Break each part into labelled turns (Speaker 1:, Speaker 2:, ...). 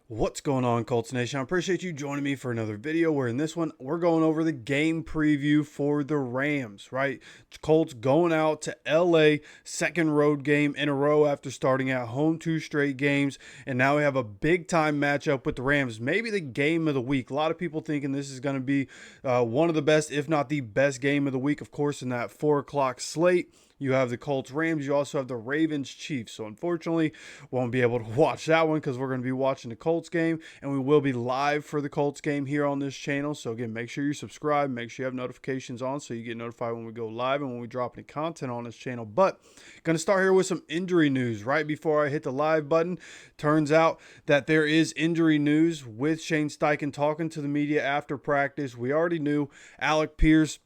Speaker 1: What's going on, Colts Nation? I appreciate you joining me for another video where in this one, we're going over the game preview for the Rams, right? Colts going out to LA, second road game in a row after starting at home 2 straight games. And now we have a big time matchup with the Rams, maybe the game of the week. A lot of people thinking this is going to be one of the best, if not the best game of the week, of course, in that 4 o'clock slate. You have the Colts Rams. You also have the Ravens Chiefs. So unfortunately, won't be able to watch that one because we're going to be watching the Colts game, and we will be live for the Colts game here on this channel. So again, make sure you subscribe, make sure you have notifications on so you get notified when we go live and when we drop any content on this channel. But going to start here with some injury news right before I hit the live button. Turns out that there is injury news with Shane Steichen talking to the media after practice. We already knew Alec Pierce,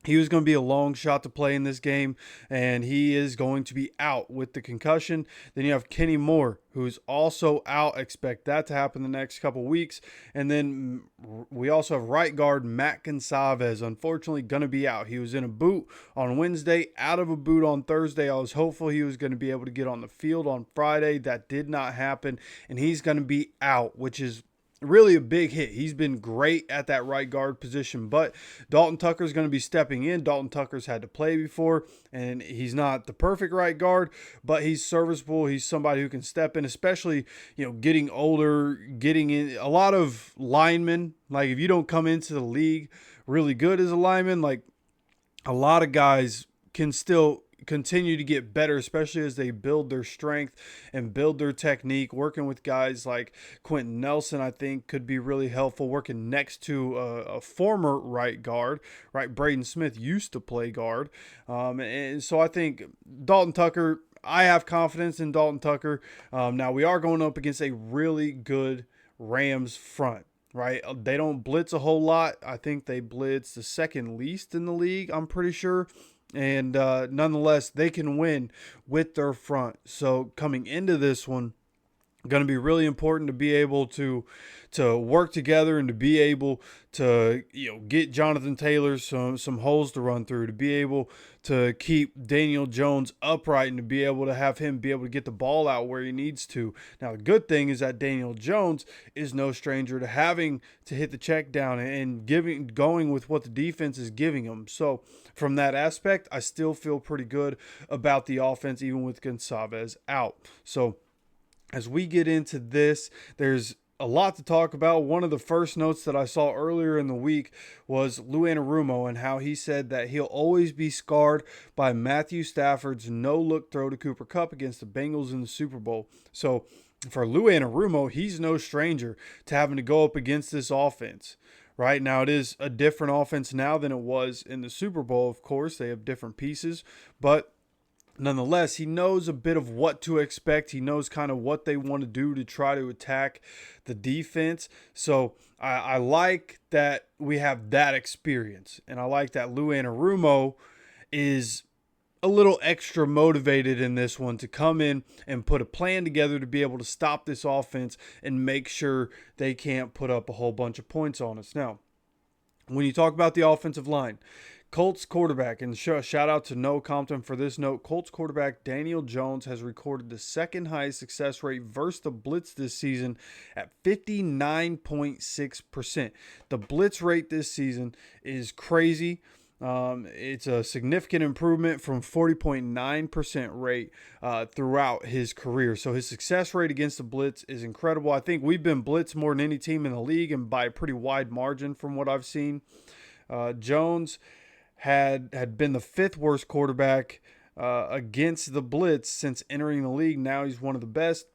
Speaker 1: he was going to be a long shot to play in this game, and he is going to be out with the concussion. Then you have Kenny Moore, who's also out. Expect that to happen the next couple weeks. And then we also have right guard Matt Gonsalves, unfortunately going to be out. He was in a boot on Wednesday, out of a boot on Thursday. I was hopeful he was going to be able to get on the field on Friday. That did not happen, and he's going to be out, which is really a big hit. He's been great at that right guard position, but Dalton Tucker is going to be stepping in. Dalton Tucker's had to play before, and he's not the perfect right guard, but he's serviceable. He's somebody who can step in, especially, getting older, getting in. A lot of linemen, like if you don't come into the league really good as a lineman, like a lot of guys can still continue to get better, especially as they build their strength and build their technique. Working with guys like Quentin Nelson, I think, could be really helpful. Working next to a former right guard, right? Braden Smith used to play guard. And so I think Dalton Tucker, I have confidence in Dalton Tucker. Now, we are going up against a really good Rams front. Right, they don't blitz a whole lot. I think they blitz the second least in the league, I'm pretty sure. And nonetheless, they can win with their front. So coming into this one, going to be really important to be able to work together and to be able to get Jonathan Taylor some holes to run through, to be able to keep Daniel Jones upright and to be able to have him be able to get the ball out where he needs to. Now the good thing is that Daniel Jones is no stranger to having to hit the check down and going with what the defense is giving him. So from that aspect, I still feel pretty good about the offense even with Gonsalves out. So as we get into this, there's a lot to talk about. One of the first notes that I saw earlier in the week was Lou Anarumo and how he said that he'll always be scarred by Matthew Stafford's no-look throw to Cooper Kupp against the Bengals in the Super Bowl. So for Lou Anarumo, he's no stranger to having to go up against this offense. Right now, it is a different offense now than it was in the Super Bowl, of course. They have different pieces, but nonetheless, he knows a bit of what to expect. He knows kind of what they want to do to try to attack the defense. So I like that we have that experience. And I like that Lou Anarumo is a little extra motivated in this one to come in and put a plan together to be able to stop this offense and make sure they can't put up a whole bunch of points on us. Now, when you talk about the offensive line, Colts quarterback, and shout out to Noah Compton for this note, Colts quarterback Daniel Jones has recorded the second highest success rate versus the blitz this season at 59.6%. The blitz rate this season is crazy. It's a significant improvement from 40.9% rate throughout his career. So his success rate against the blitz is incredible. I think we've been blitzed more than any team in the league and by a pretty wide margin from what I've seen. Jones had been the fifth worst quarterback against the blitz since entering the league. Now he's one of the best.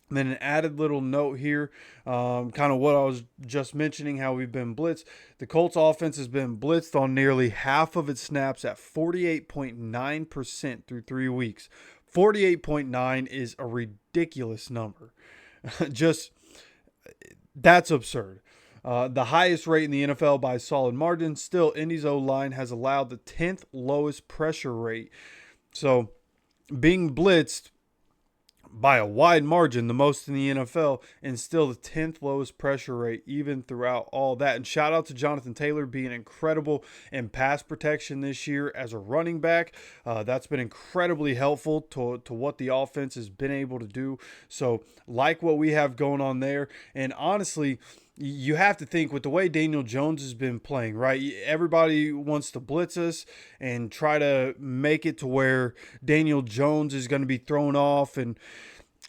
Speaker 1: And then an added little note here, kind of what I was just mentioning, how we've been blitzed. The Colts offense has been blitzed on nearly half of its snaps at 48.9% through 3 weeks. 48.9 is a ridiculous number. Just, that's absurd. The highest rate in the NFL by a solid margin. Still, Indy's O-line has allowed the 10th lowest pressure rate. So being blitzed by a wide margin, the most in the NFL, and still the 10th lowest pressure rate, even throughout all that. And shout out to Jonathan Taylor being incredible in pass protection this year as a running back. That's been incredibly helpful to what the offense has been able to do. So, like what we have going on there. And honestly, you have to think with the way Daniel Jones has been playing, right? Everybody wants to blitz us and try to make it to where Daniel Jones is going to be thrown off and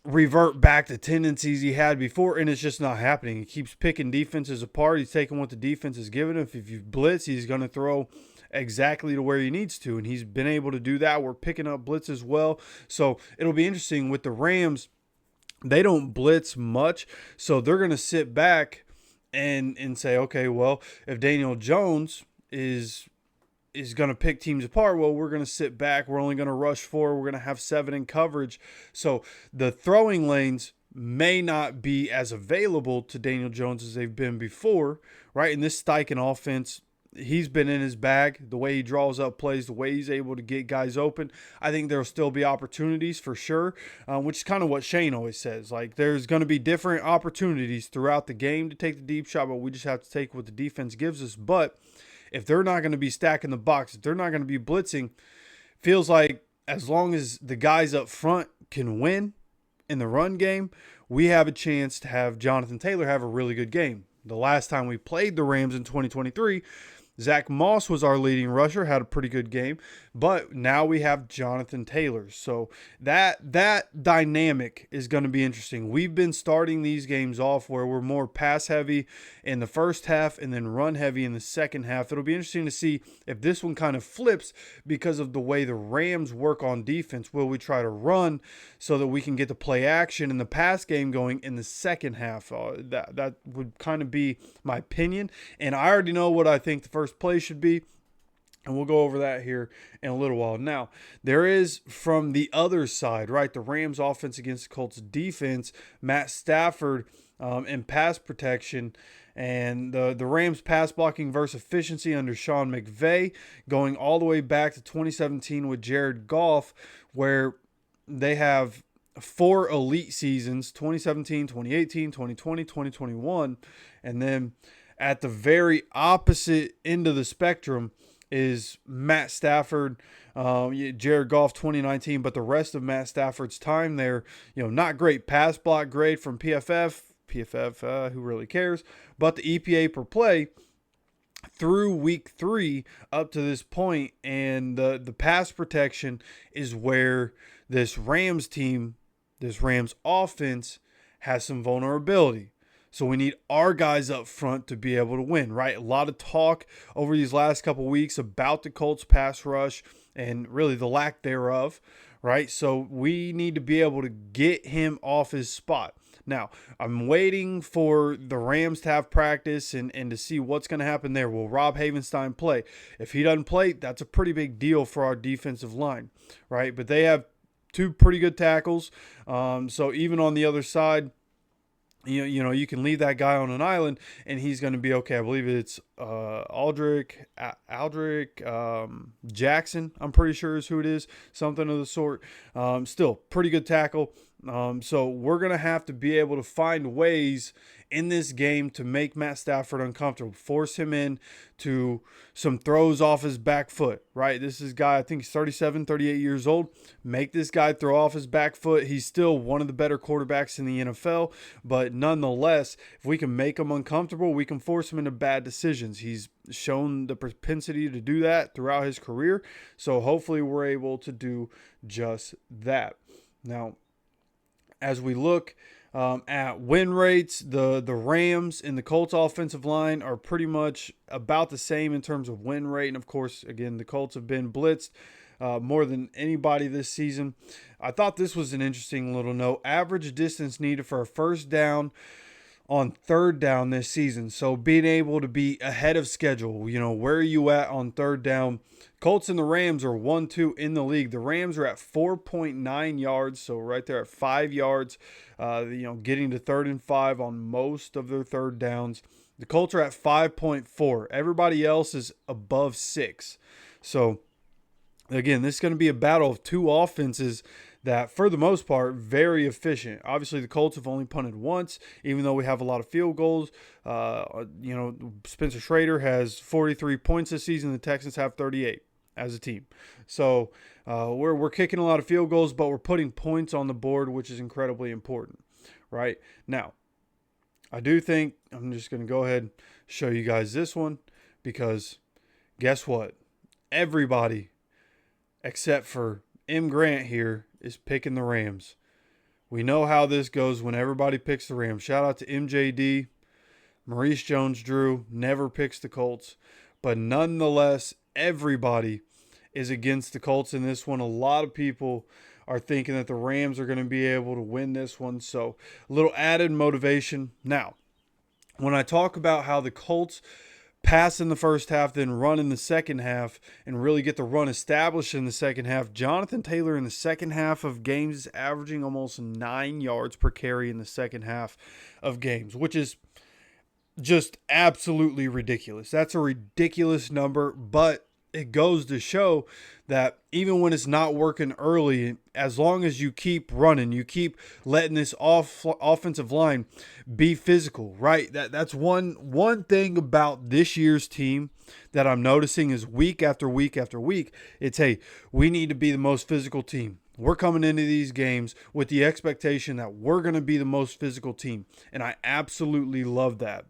Speaker 1: revert back to tendencies he had before, and it's just not happening. He keeps picking defenses apart. He's taking what the defense is giving him. If you blitz, he's going to throw exactly to where he needs to, and he's been able to do that. We're picking up blitz as well. So it'll be interesting with the Rams. They don't blitz much, so they're going to sit back and say, okay, well, if Daniel Jones is going to pick teams apart, well, we're going to sit back. We're only going to rush 4. We're going to have 7 in coverage. So the throwing lanes may not be as available to Daniel Jones as they've been before, right? In this Steichen offense, he's been in his bag. The way he draws up plays, the way he's able to get guys open, I think there'll still be opportunities for sure, which is kind of what Shane always says. Like, there's going to be different opportunities throughout the game to take the deep shot, but we just have to take what the defense gives us. But if they're not going to be stacking the box, if they're not going to be blitzing, feels like as long as the guys up front can win in the run game, we have a chance to have Jonathan Taylor have a really good game. The last time we played the Rams in 2023, Zach Moss was our leading rusher, had a pretty good game, but now we have Jonathan Taylor. So that dynamic is going to be interesting. We've been starting these games off where we're more pass heavy in the first half and then run heavy in the second half. It'll be interesting to see if this one kind of flips because of the way the Rams work on defense. Will we try to run so that we can get the play action and the pass game going in the second half? That would kind of be my opinion, and I already know what I think the first play should be, and we'll go over that here in a little while. Now, there is from the other side, right, the Rams offense against the Colts defense, Matt Stafford in pass protection, and the Rams pass blocking versus efficiency under Sean McVay, going all the way back to 2017 with Jared Goff, where they have 4 elite seasons, 2017, 2018, 2020, 2021, and then at the very opposite end of the spectrum is Matt Stafford, Jared Goff 2019, but the rest of Matt Stafford's time there, not great pass block grade from PFF, who really cares, but the EPA per play through week 3 up to this point, and the pass protection is where this Rams team, this Rams offense has some vulnerability. So we need our guys up front to be able to win, right? A lot of talk over these last couple weeks about the Colts pass rush and really the lack thereof, right? So we need to be able to get him off his spot. Now, I'm waiting for the Rams to have practice and to see what's going to happen there. Will Rob Havenstein play? If he doesn't play, that's a pretty big deal for our defensive line, right? But they have 2 pretty good tackles. So even on the other side, you can leave that guy on an island and he's going to be okay. I believe it's Aldrick Jackson, I'm pretty sure is who it is, something of the sort. Still, pretty good tackle. So we're going to have to be able to find ways in this game to make Matt Stafford uncomfortable, force him in to some throws off his back foot, right? This is a guy, I think he's 37, 38 years old. Make this guy throw off his back foot. He's still one of the better quarterbacks in the NFL, but nonetheless, if we can make him uncomfortable, we can force him into bad decisions. He's shown the propensity to do that throughout his career, so hopefully we're able to do just that. Now, as we look at win rates, the Rams and the Colts offensive line are pretty much about the same in terms of win rate. And, of course, again, the Colts have been blitzed more than anybody this season. I thought this was an interesting little note. Average distance needed for a first down on third down this season. So being able to be ahead of schedule, where are you at on third down? Colts and the Rams are 1-2 in the league. The Rams are at 4.9 yards, so right there at 5 yards, getting to 3rd and 5 on most of their third downs. The Colts are at 5.4. Everybody else is above 6. So, again, this is going to be a battle of 2 offenses that, for the most part, very efficient. Obviously, the Colts have only punted once, even though we have a lot of field goals. Spencer Schrader has 43 points this season. The Texans have 38 as a team. So we're kicking a lot of field goals, but we're putting points on the board, which is incredibly important, right? Now, I do think I'm just going to go ahead and show you guys this one, because guess what? Everybody except for M. Grant here is picking the Rams. We know how this goes when everybody picks the Rams. Shout out to MJD. Maurice Jones-Drew never picks the Colts. But nonetheless, everybody is against the Colts in this one. A lot of people are thinking that the Rams are going to be able to win this one. So a little added motivation. Now, when I talk about how the Colts pass in the first half, then run in the second half, and really get the run established in the second half, Jonathan Taylor in the second half of games is averaging almost 9 yards per carry in the second half of games, which is just absolutely ridiculous. That's a ridiculous number, but it goes to show that even when it's not working early, as long as you keep running, you keep letting this offensive line be physical, right? That's one thing about this year's team that I'm noticing is week after week after week, it's, hey, we need to be the most physical team. We're coming into these games with the expectation that we're going to be the most physical team, and I absolutely love that.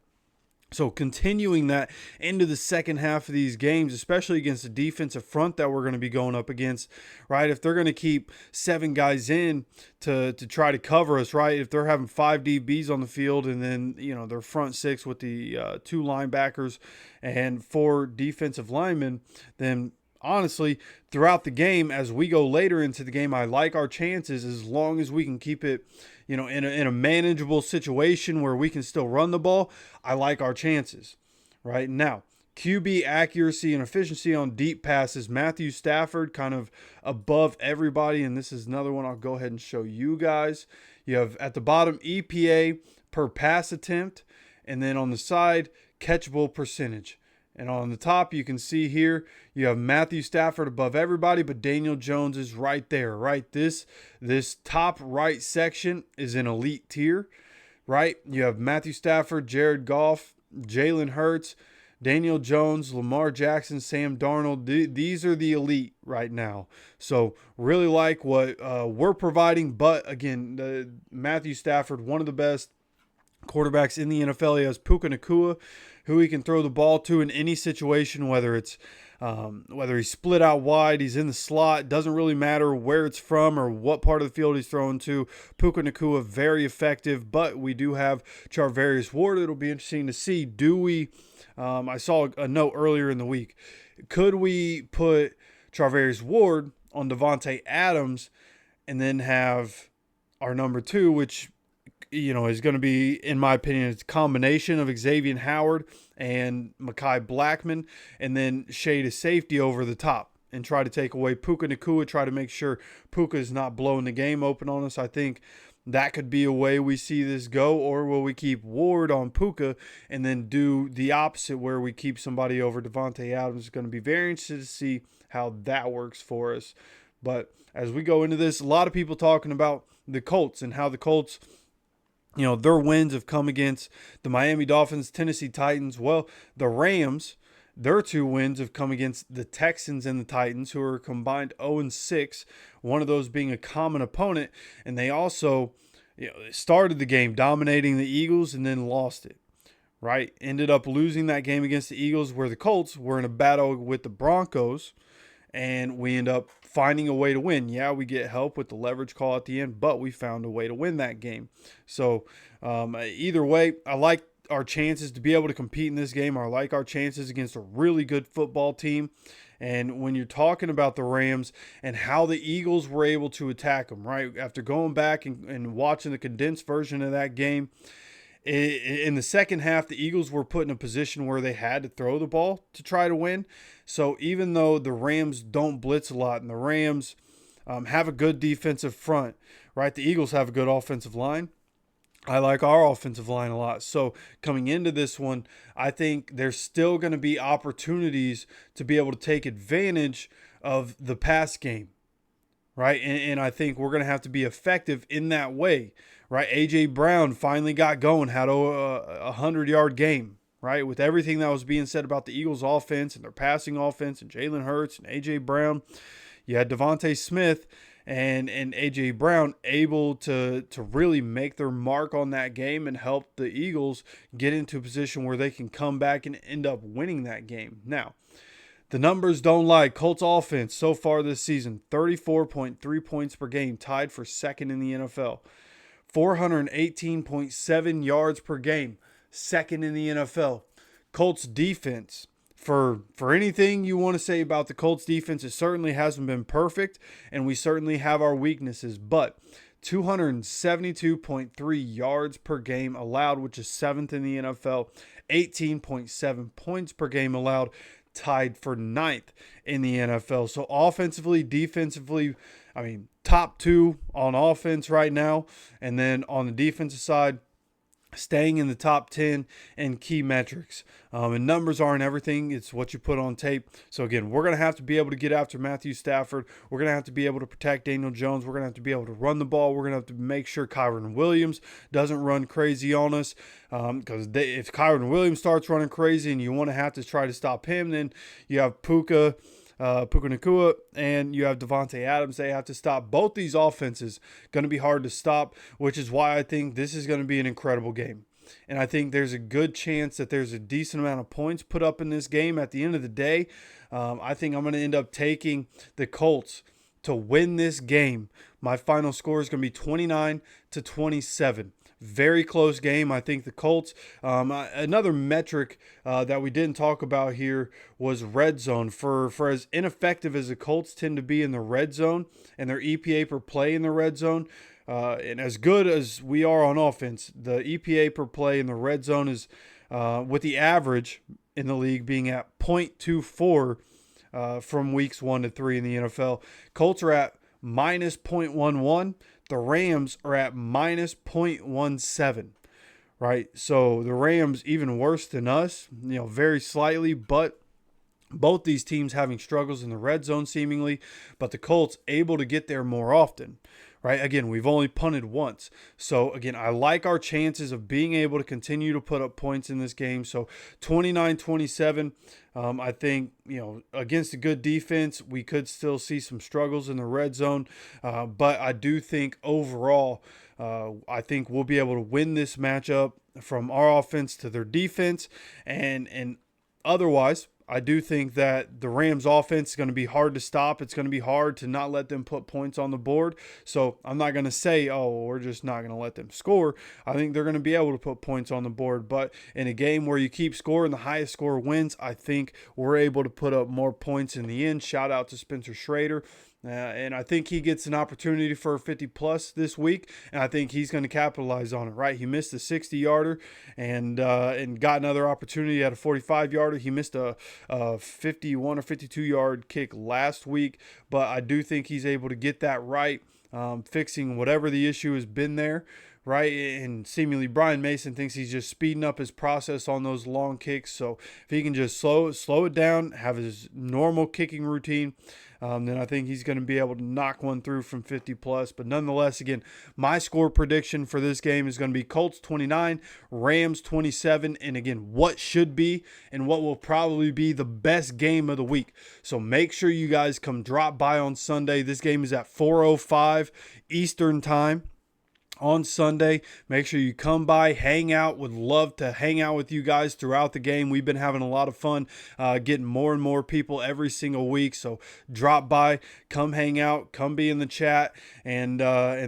Speaker 1: So continuing that into the second half of these games, especially against the defensive front that we're going to be going up against, right? If they're going to keep 7 guys in to try to cover us, right? If they're having 5 DBs on the field and then, their front 6 with the 2 linebackers and 4 defensive linemen, then honestly, throughout the game, as we go later into the game, I like our chances as long as we can keep it, in a manageable situation where we can still run the ball. I like our chances. Right now, QB accuracy and efficiency on deep passes. Matthew Stafford kind of above everybody, and this is another one I'll go ahead and show you guys. You have at the bottom EPA per pass attempt, and then on the side catchable percentage. And on the top, you can see here, you have Matthew Stafford above everybody, but Daniel Jones is right there, right? This top right section is an elite tier, right? You have Matthew Stafford, Jared Goff, Jalen Hurts, Daniel Jones, Lamar Jackson, Sam Darnold. These are the elite right now. So really like what we're providing. But again, Matthew Stafford, one of the best quarterbacks in the NFL. He has Puka Nacua, who he can throw the ball to in any situation, whether he's split out wide, he's in the slot. Doesn't really matter where it's from or what part of the field he's throwing to. Puka Nacua, very effective, but we do have Charvarius Ward. It'll be interesting to see. Do we I saw a note earlier in the week. Could we put Charvarius Ward on Devontae Adams and then have our number 2, which is going to be, in my opinion, it's a combination of Xavier Howard and Mekhi Blackman, and then shade a safety over the top and try to take away Puka Nacua, try to make sure Puka is not blowing the game open on us. I think that could be a way we see this go. Or will we keep Ward on Puka and then do the opposite where we keep somebody over Devontae Adams? It's going to be very interesting to see how that works for us. But as we go into this, a lot of people talking about the Colts and how the Colts, their wins have come against the Miami Dolphins, Tennessee Titans. Well, the Rams, their 2 wins have come against the Texans and the Titans, who are combined 0-6, one of those being a common opponent. And they also started the game dominating the Eagles and then lost it, right? Ended up losing that game against the Eagles, where the Colts were in a battle with the Broncos, and we end up finding a way to win. Yeah, we get help with the leverage call at the end, but we found a way to win that game. So either way, I like our chances to be able to compete in this game. I like our chances against a really good football team. And when you're talking about the Rams and how the Eagles were able to attack them, right? After going back and watching the condensed version of that game, in the second half, the Eagles were put in a position where they had to throw the ball to try to win. So even though the Rams don't blitz a lot and the Rams have a good defensive front, right? The Eagles have a good offensive line. I like our offensive line a lot. So coming into this one, I think there's still going to be opportunities to be able to take advantage of the pass game, right? And I think we're going to have to be effective in that way, right? A.J. Brown finally got going, had a 100-yard game, right? With everything that was being said about the Eagles' offense and their passing offense and Jalen Hurts and A.J. Brown, you had Devontae Smith and A.J. Brown able to really make their mark on that game and help the Eagles get into a position where they can come back and end up winning that game. Now, the numbers don't lie. Colts offense so far this season, 34.3 points per game, tied for second in the NFL. 418.7 yards per game, second in the NFL. Colts defense, for anything you want to say about the Colts defense, it certainly hasn't been perfect, and we certainly have our weaknesses, but 272.3 yards per game allowed, which is seventh in the NFL. 18.7 points per game allowed, tied for ninth in the NFL. So offensively, defensively, I mean, top two on offense right now. And then on the defensive side, staying in the top 10 in key metrics. And numbers aren't everything. It's what you put on tape. So, again, we're going to have to be able to get after Matthew Stafford. We're going to have to be able to protect Daniel Jones. We're going to have to be able to run the ball. We're going to have to make sure Kyren Williams doesn't run crazy on us. Because if Kyren Williams starts running crazy and you want to have to try to stop him, then you have Puka Nacua, and you have Devontae Adams. They have to stop both these offenses. Going to be hard to stop, which is why I think this is going to be an incredible game. And I think there's a good chance that there's a decent amount of points put up in this game. At the end of the day, I think I'm going to end up taking the Colts to win this game. My final score is going to be 29-27. Very close game. I think the Colts, another metric that we didn't talk about here was red zone. For as ineffective as the Colts tend to be in the red zone and their EPA per play in the red zone, and as good as we are on offense, the EPA per play in the red zone is, with the average in the league being at 0.24 from weeks 1 to 3 in the NFL. Colts are at minus 0.11. The Rams are at minus 0.17, right? So the Rams even worse than us, very slightly, but both these teams having struggles in the red zone seemingly, but the Colts able to get there more often, right? Again, we've only punted once. So, again, I like our chances of being able to continue to put up points in this game. So, 29-27, I think, against a good defense, we could still see some struggles in the red zone. But I do think overall, I think we'll be able to win this matchup from our offense to their defense. And otherwise, I do think that the Rams offense is going to be hard to stop. It's going to be hard to not let them put points on the board. So I'm not going to say, we're just not going to let them score. I think they're going to be able to put points on the board. But in a game where you keep scoring, the highest score wins, I think we're able to put up more points in the end. Shout out to Spencer Schrader. And I think he gets an opportunity for a 50-plus this week, and I think he's going to capitalize on it, right? He missed a 60-yarder and got another opportunity at a 45-yarder. He missed a 51 or 52-yard kick last week, but I do think he's able to get that right, fixing whatever the issue has been there, right? And seemingly Brian Mason thinks he's just speeding up his process on those long kicks. So if he can just slow it down, have his normal kicking routine, then I think he's going to be able to knock one through from 50-plus. But nonetheless, again, my score prediction for this game is going to be Colts 29, Rams 27, and again, what should be and what will probably be the best game of the week. So make sure you guys come drop by on Sunday. This game is at 4:05 Eastern Time on Sunday. Make sure you come by, hang out. Would love to hang out with you guys throughout the game. We've been having a lot of fun getting more and more people every single week. So drop by, come hang out, come be in the chat, and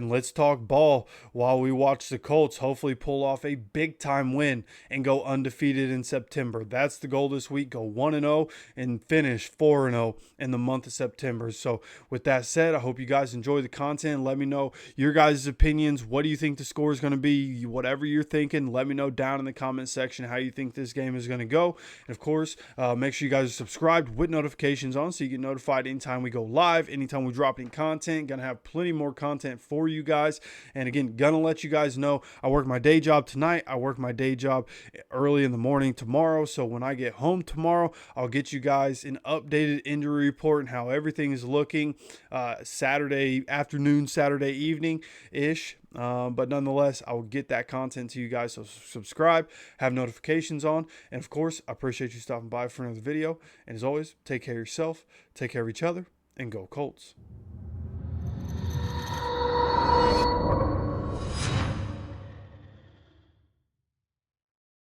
Speaker 1: let's talk ball while we watch the Colts hopefully pull off a big time win and go undefeated in September. That's the goal this week. Go 1-0 and finish 4-0 in the month of September. So with that said, I hope you guys enjoy the content. Let me know your guys' opinions. What What do you think the score is going to be? Whatever you're thinking, let me know down in the comment section how you think this game is going to go. And of course, make sure you guys are subscribed with notifications on so you get notified anytime we go live, anytime we drop any content. Gonna have plenty more content for you guys. And again, gonna let you guys know I work my day job tonight. I work my day job early in the morning tomorrow. So when I get home tomorrow, I'll get you guys an updated injury report and how everything is looking Saturday afternoon, Saturday evening-ish. But nonetheless, I will get that content to you guys. So subscribe, have notifications on. And of course, I appreciate you stopping by for another video. And as always, take care of yourself, take care of each other, and go Colts.